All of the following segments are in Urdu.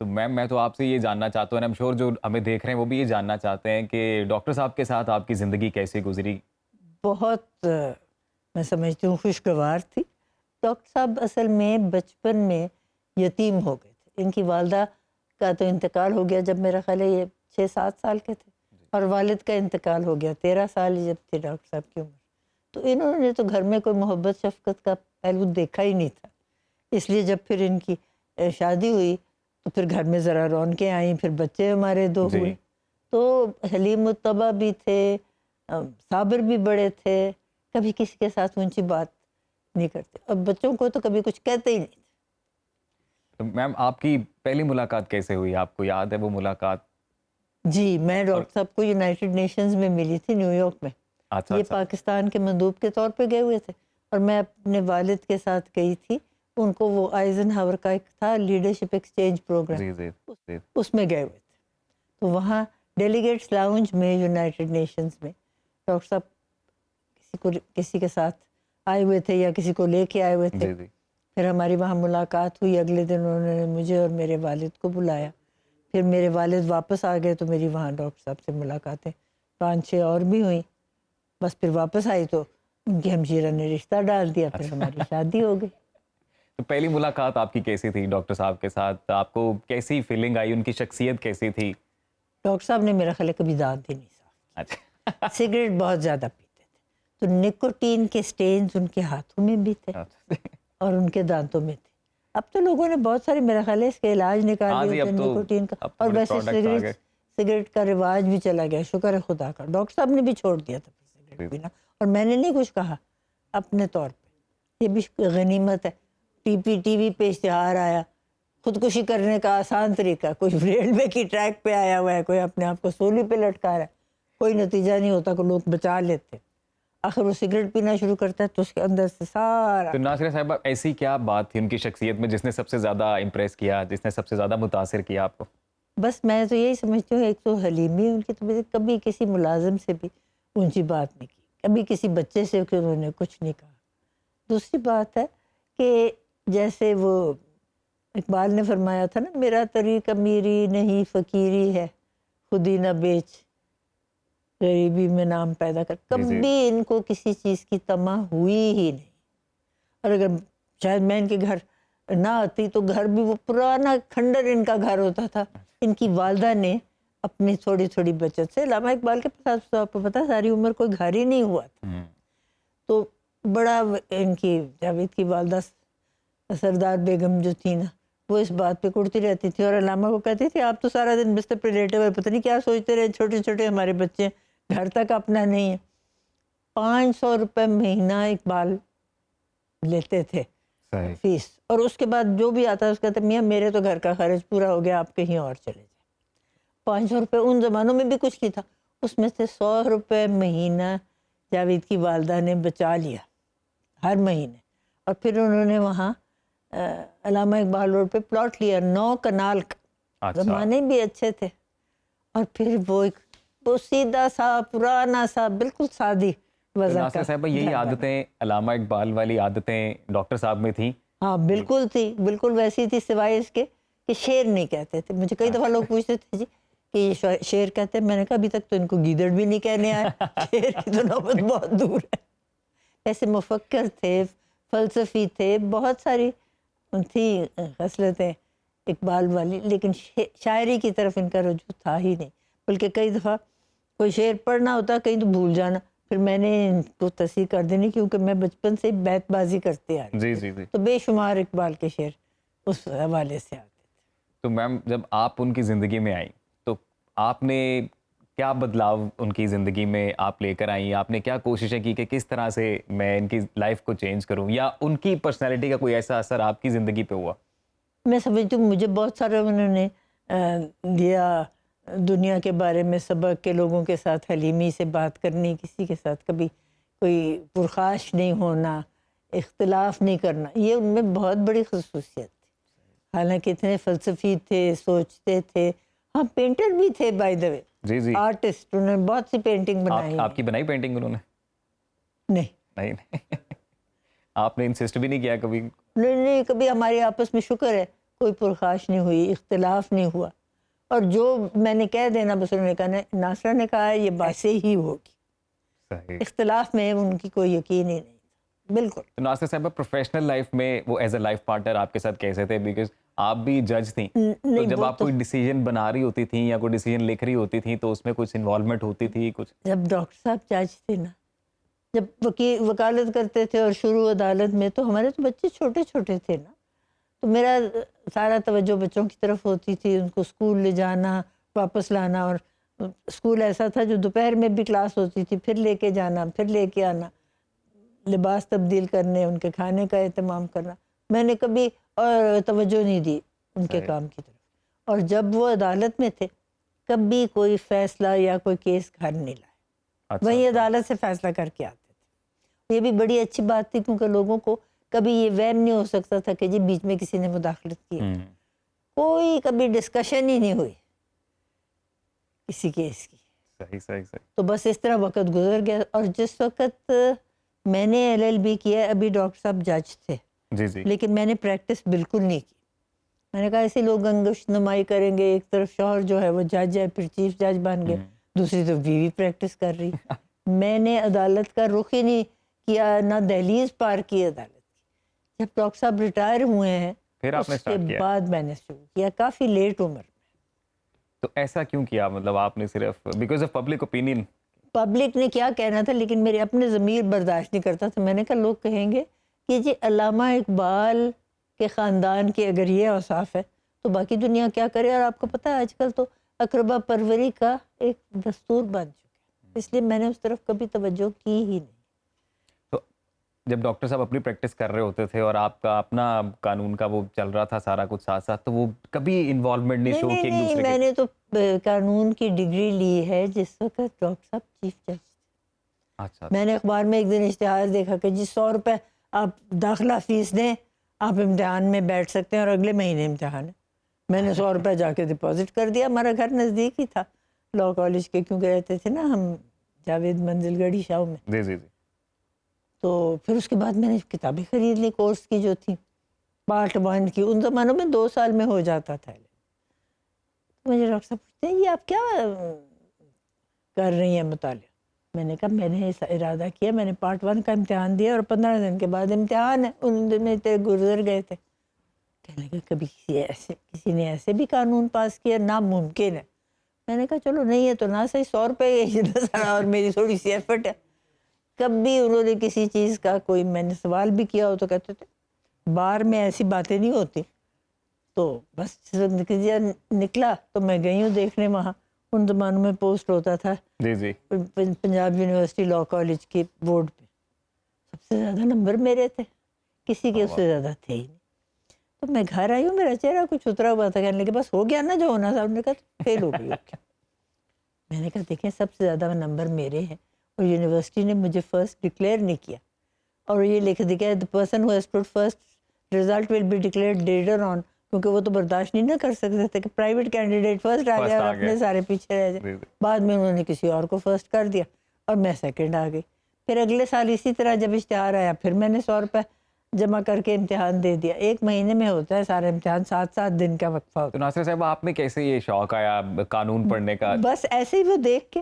تو میم میں تو آپ سے یہ جاننا چاہتا ہوں، ایم شور جو ہمیں دیکھ رہے ہیں وہ بھی یہ جاننا چاہتے ہیں کہ ڈاکٹر صاحب کے ساتھ آپ کی زندگی کیسے گزری؟ بہت میں سمجھتی ہوں خوشگوار تھی. ڈاکٹر صاحب اصل میں بچپن میں یتیم ہو گئے تھے. ان کی والدہ کا تو انتقال ہو گیا جب میرا خیال ہے یہ 6-7 سال کے تھے، اور والد کا انتقال ہو گیا 13 سال جب تھے ڈاکٹر صاحب کی عمر. تو انہوں نے تو گھر میں کوئی محبت شفقت کا پہلو دیکھا ہی نہیں تھا. اس لیے جب پھر ان کی شادی ہوئی تو پھر گھر میں ذرا رونقیں آئیں، پھر بچے ہمارے 2 ہوئے. تو حلیم الطبع بھی تھے، صابر بھی بڑے تھے، کبھی کسی کے ساتھ اونچی بات نہیں کرتے، اور بچوں کو تو کبھی کچھ کہتے ہی نہیں تھے. تو میم آپ کی پہلی ملاقات کیسے ہوئی؟ آپ کو یاد ہے وہ ملاقات؟ جی میں اور ڈاکٹر صاحب کو یونائٹڈ نیشنز میں ملی تھی نیو یارک میں. اچھا یہ اچھا. پاکستان کے مندوب کے طور پہ گئے ہوئے تھے، اور میں اپنے والد کے ساتھ گئی تھی. ان کو وہ آئزن ہاور کا ایک تھا لیڈرشپ ایکسچینج پروگرام، جی جی جی. اس میں گئے ہوئے تھے. تو وہاں ڈیلیگیٹس لاؤنج میں یونائٹڈ نیشنز میں ڈاکٹر صاحب کسی کے ساتھ آئے ہوئے تھے یا کسی کو لے کے آئے ہوئے تھے. جی جی. پھر ہماری وہاں ملاقات ہوئی. اگلے دن انہوں نے مجھے اور میرے والد کو بلایا. پھر میرے والد واپس آ گئے تو میری وہاں ڈاکٹر صاحب سے ملاقاتیں 5-6 اور بھی ہوئیں. بس پھر واپس آئی تو ان کی ہمشیرہ نے رشتہ ڈال دیا، پھر ہماری شادی ہو گئی. تو پہلی ملاقات آپ کی کیسی تھی ڈاکٹر صاحب کے ساتھ؟ آپ کو کیسی فیلنگ آئی؟ ان کی شخصیت کیسی تھی؟ ڈاکٹر صاحب نے میرا خیال ہے کبھی دانت ہی نہیں صاف اچھا. کیا. سگریٹ بہت زیادہ پیتے تھے، تو نکوٹین کے سٹینز ان کے ہاتھوں میں بھی تھے اور ان کے دانتوں میں تھے. اب تو لوگوں نے بہت سارے میرا خیال ہے اس کے علاج نکال ہاں لیے جی، ہوتے ہیں نکوٹین کا، اب تو اور بڑے ویسے پروڈکٹس آ گئے. سگریٹ کا رواج بھی چلا گیا، شکر ہے خدا کا. ڈاکٹر صاحب نے بھی چھوڑ دیا تھا سگریٹ پینا، اور میں نے نہیں کچھ کہا اپنے طور پہ. یہ بھی غنیمت ہے. ٹی وی پہ اشتہار آیا خودکشی کرنے کا آسان طریقہ، کوئی ریلوے کی ٹریک پہ آیا ہوا ہے، کوئی اپنے آپ کو سولی پہ لٹکا رہا ہے، کوئی نتیجہ نہیں ہوتا کہ لوگ بچا لیتے. آخر وہ سگریٹ پینا شروع کرتا ہے تو اس کے اندر سے سارا. تو ناصرہ صاحبہ ایسی کیا بات تھی ان کی شخصیت میں جس نے سب سے زیادہ امپریس کیا، جس نے سب سے زیادہ متاثر کیا آپ کو؟ بس میں تو یہی سمجھتی ہوں، ایک تو حلیمی ان کی طبیعت، کبھی کسی ملازم سے بھی اونچی بات نہیں کی، کبھی کسی بچے سے کہ انہوں نے کچھ نہیں کہا. دوسری بات ہے کہ جیسے وہ اقبال نے فرمایا تھا نا، میرا طریق امیری نہیں فقیری ہے، خودی نہ بیچ غریبی میں نام پیدا کر. کبھی ان کو کسی چیز کی طمع ہوئی ہی نہیں. اور اگر شاید میں ان کے گھر نہ آتی تو گھر بھی وہ پرانا کھنڈر ان کا گھر ہوتا تھا. ان کی والدہ نے اپنی تھوڑی تھوڑی بچت سے، علامہ اقبال کے پاس تو آپ کو پتا ساری عمر کوئی گھر ہی نہیں ہوا تھا. تو بڑا ان کی جاوید کی والدہ سردار بیگم جو تھی نا، وہ اس بات پہ کڑتی رہتی تھی اور علامہ کو کہتی تھی آپ تو سارا دن بستر پہ لیٹے ہوئے پتہ نہیں کیا سوچتے رہے، چھوٹے چھوٹے ہمارے بچے گھر تک اپنا نہیں ہے. 500 روپے مہینہ اقبال لیتے تھے فیس، اور اس کے بعد جو بھی آتا ہے اس کہتے میاں میرے تو گھر کا خرچ پورا ہو گیا، آپ کہیں اور چلے جائیں. 500 روپے ان زمانوں میں بھی کچھ نہیں تھا. اس میں سے 100 روپے مہینہ جاوید کی والدہ نے بچا لیا ہر مہینے. اور پھر انہوں نے وہاں علامہ اقبال روڈ پہ پلاٹ لیا 9 کنال کا. زمانے بھی اچھے تھے. اور پھر وہ سیدھا سا پرانا سا بالکل سادی وضع ناصرہ کا صاحبہ یہی عادتیں علامہ اقبال والی عادتیں ڈاکٹر صاحب میں تھیں؟ ہاں بالکل تھی، بالکل ویسی تھی، سوائے اس کے کہ شعر نہیں کہتے تھے. مجھے کئی دفعہ لوگ پوچھتے تھے جی کہ یہ شعر کہتے ہیں، میں نے کہا ابھی تک تو ان کو گیدڑ بھی نہیں کہنے آئے، شعر کی تو نوبت بہت دور ہے. ایسے مفکر تھے، فلسفی تھے، بہت ساری تھی خصلتیں اقبال والی، لیکن شاعری کی طرف ان کا رجوع تھا ہی نہیں. بلکہ کئی دفعہ کوئی شعر پڑھنا ہوتا کہیں تو بھول جانا، پھر میں نے ان کو تصحیح کر دینی، کیونکہ میں بچپن سے بیت بازی کرتے آ رہی تھی تو بے شمار اقبال کے شعر اس حوالے سے آتے تھے. تو میم جب آپ ان کی زندگی میں آئیں تو آپ نے کیا بدلاؤ ان کی زندگی میں آپ لے کر آئیں؟ آپ نے کیا کوششیں کی کہ کس طرح سے میں ان کی لائف کو چینج کروں، یا ان کی پرسنالٹی کا کوئی ایسا اثر آپ کی زندگی پہ ہوا؟ میں سمجھتی ہوں مجھے بہت سارا انہوں نے دیا دنیا کے بارے میں سبق، کے لوگوں کے ساتھ حلیمی سے بات کرنی، کسی کے ساتھ کبھی کوئی پرخاش نہیں ہونا، اختلاف نہیں کرنا، یہ ان میں بہت بڑی خصوصیت تھی. حالانکہ اتنے فلسفی تھے، سوچتے تھے. ہاں پینٹر بھی تھے by the way, G G. Artist, انہوں نے بہت سی پینٹنگ بنائی. آپ کی بنائی پینٹنگ انہوں نے؟ نہیں نہیں. آپ نے انسسٹ بھی نہیں کیا کبھی؟ نہیں کبھی. ہمارے آپس میں شکر ہے کوئی پرخاش نہیں ہوئی, اختلاف نہیں ہوا, اور جو میں نے کہہ دینا بس انہوں نے کہا, ناصرہ نے کہا یہ باتیں ہی ہوگی. صحیح. اختلاف میں ان کی کوئی یقین ہی نہیں تھا بالکل. تو ناصرہ صاحبہ پروفیشنل لائف میں وہ ایز اے لائف پارٹنر آپ کے ساتھ کیسے تھے؟ بیکاز آپ بھی جج تھیں, تو جب آپ کوئی ڈیسیجن بنا رہی ہوتی تھیں یا کوئی ڈیسیجن لکھ رہی ہوتی تھیں تو اس میں کچھ انوالومنٹ ہوتی تھی کچھ؟ جب ڈاکٹر صاحب جج تھے نا, جب وکالت کرتے تھے اور شروع عدالت میں, تو ہمارے تو بچے چھوٹے چھوٹے تھے نا, تو میرا سارا توجہ بچوں کی طرف ہوتی تھی, ان کو اسکول لے جانا واپس لانا, اور اسکول ایسا تھا جو دوپہر میں بھی کلاس ہوتی تھی, پھر لے کے جانا پھر لے کے آنا, لباس تبدیل کرنے, ان کے کھانے کا اہتمام کرنا. میں نے کبھی اور توجہ نہیں دی ان کے کام کی طرف. اور جب وہ عدالت میں تھے کبھی کوئی فیصلہ یا کوئی کیس گھر نہیں لائے, وہی عدالت سے فیصلہ کر کے آتے تھے. یہ بھی بڑی اچھی بات تھی, کیونکہ لوگوں کو کبھی یہ وہم نہیں ہو سکتا تھا کہ جی بیچ میں کسی نے مداخلت کی. کوئی کبھی ڈسکشن ہی نہیں ہوئی کسی کیس کی. صحیح صحیح صحیح. تو بس اس طرح وقت گزر گیا. اور جس وقت میں نے LLB کیا, ابھی ڈاکٹر صاحب جج تھے, جی جی, لیکن میں نے پریکٹس بالکل نہیں کی. میں نے کہا ایسے لوگ انگشت نمائی کریں گے, ایک طرف شوہر جو ہے وہ جج ہے, پھر چیف جج بن گئے, دوسری طرف بیوی پریکٹس کر رہی. میں نے عدالت کا رخ ہی نہیں کیا, نہ دہلیز پار کی عدالت کی. جب ڈاکٹر صاحب ریٹائر ہوئے ہیں پھر آپ نے اس کے بعد میں نے شروع کیا, کافی لیٹ عمر میں. تو ایسا کیوں کیا؟ مطلب آپ نے صرف because of public opinion? Public نے کیا کہنا تھا, لیکن میرے اپنے ضمیر برداشت نہیں کرتا تھا. میں نے کہا لوگ کہیں گے کہ جی علامہ اقبال کے خاندان کے اگر یہ اوصاف ہے تو باقی دنیا کیا کرے. اور آپ کو پتہ ہے آج کل تو اقربا پروری کا ایک دستور بن چکا ہے, اس لیے میں نے اس طرف کبھی توجہ کی ہی نہیں. تو جب ڈاکٹر صاحب اپنی پریکٹس کر رہے ہوتے تھے اور آپ کا اپنا قانون کا وہ چل رہا تھا سارا کچھ ساتھ ساتھ, تو وہ کبھی انوالومنٹ نہیں شو کی ایک دوسرے میں نے تو قانون کی ڈگری لی ہے جس وقت ڈاکٹر صاحب چیف جج تھے. اچھا, میں نے اخبار میں ایک دن اشتہار دیکھا کہ جی 100 روپے آپ داخلہ فیس دیں, آپ امتحان میں بیٹھ سکتے ہیں, اور اگلے مہینے امتحان ہے. میں نے 100 روپے جا کے ڈپازٹ کر دیا. ہمارا گھر نزدیک ہی تھا لاء کالج کے, کیونکہ رہتے تھے نا ہم جاوید منزل گڑھی شاہو میں. جی جی جی. تو پھر اس کے بعد میں نے کتابیں خرید لی کورس کی جو تھی, پارٹ 1 کی. ان زمانوں میں 2 سال میں ہو جاتا تھا. مجھے ڈاکٹر صاحب پوچھتے ہیں یہ آپ کیا کر رہی ہیں مطالعہ؟ میں نے کہا میں نے ارادہ کیا, میں نے پارٹ 1 کا امتحان دیا اور 15 دن کے بعد امتحان ہے. ان دن میں گزر گئے تھے. کہنے لگے کبھی کسی نے ایسے بھی قانون پاس کیا, ناممکن ہے. میں نے کہا چلو نہیں ہے تو نہ صحیح, 100 روپے اور میری تھوڑی سی ایفرٹ ہے. کبھی انہوں نے کسی چیز کا کوئی, میں نے سوال بھی کیا ہو تو کہتے تھے بار میں ایسی باتیں نہیں ہوتی. تو بس نتیجہ نکلا تو میں گئی ہوں دیکھنے وہاں. ان زمانوں میں پوسٹ ہوتا تھا جی جی, پنجاب یونیورسٹی لاء کالج کے بورڈ پہ. سب سے زیادہ نمبر میرے تھے, کسی کے اس سے زیادہ تھے ہی نہیں. تو میں گھر آئی ہوں, میرا چہرہ کچھ اترا ہوا تھا. کہنے لگے بس ہو گیا نا جو ہونا تھا. انہوں نے کہا فیل ہو گئی. میں نے کہا دیکھیں سب سے زیادہ نمبر میرے ہیں, اور یونیورسٹی نے مجھے فرسٹ ڈکلیئر نہیں کیا, اور یہ لکھ دیا the person who has stood first result will be declared later on, کیونکہ وہ تو برداشت نہیں نہ کر سکتے تھے کہ پرائیویٹ کینڈیڈیٹ فرسٹ آ جائے اور اپنے سارے پیچھے رہ جائے. بعد میں انہوں نے کسی اور کو فرسٹ کر دیا اور میں سیکنڈ آ گئی. پھر اگلے سال اسی طرح جب اشتہار آیا پھر میں نے 100 روپے جمع کر کے امتحان دے دیا. 1 مہینے میں ہوتا ہے سارا امتحان, 7 دن کا وقفہ ہوتا تو ناصرہ صاحب آپ میں کیسے یہ شوق آیا قانون پڑھنے کا؟ بس ایسے ہی وہ دیکھ کے.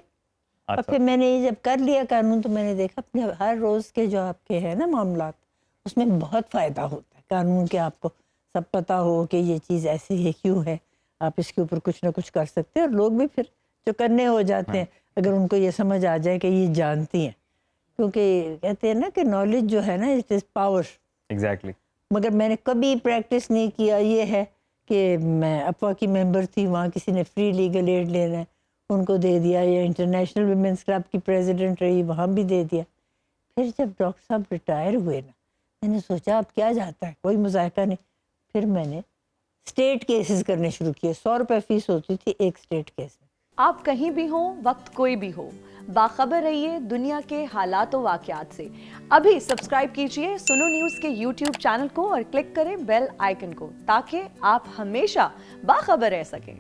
اور پھر میں نے یہ جب کر لیا قانون تو میں نے دیکھا اپنے ہر روز کے جو آپ کے ہیں نا معاملات, اس میں بہت فائدہ ہوتا ہے قانون کے. آپ کو سب پتہ ہو کہ یہ چیز ایسی ہے کیوں ہے, آپ اس کے اوپر کچھ نہ کچھ کر سکتے ہیں. اور لوگ بھی پھر جو کرنے ہو جاتے ہیں اگر ان کو یہ سمجھ آ جائے کہ یہ جانتی ہیں, کیونکہ کہتے ہیں نا کہ نالج جو ہے نا اٹ از پاور. ایگزیکٹلی. مگر میں نے کبھی پریکٹس نہیں کیا. یہ ہے کہ میں اپوا کی ممبر تھی, وہاں کسی نے فری لیگل ایڈ لینا ہے ان کو دے دیا, یا انٹرنیشنل ویمنس کلب کی پریزیڈنٹ رہی وہاں بھی دے دیا. پھر جب ڈاکٹر صاحب ریٹائر ہوئے نا, میں نے سوچا اب کیا جاتا ہے, کوئی مذائقہ نہیں. پھر میں نے اسٹیٹ کیسز کرنے شروع کیے. 100 روپے فیس ہوتی تھی ایک اسٹیٹ کیس میں. آپ کہیں بھی ہوں, وقت کوئی بھی ہو, باخبر رہیے دنیا کے حالات و واقعات سے. ابھی سبسکرائب کیجئے سنو نیوز کے YouTube چینل کو اور کلک کریں بیل آئیکن کو, تاکہ آپ ہمیشہ باخبر رہ سکیں.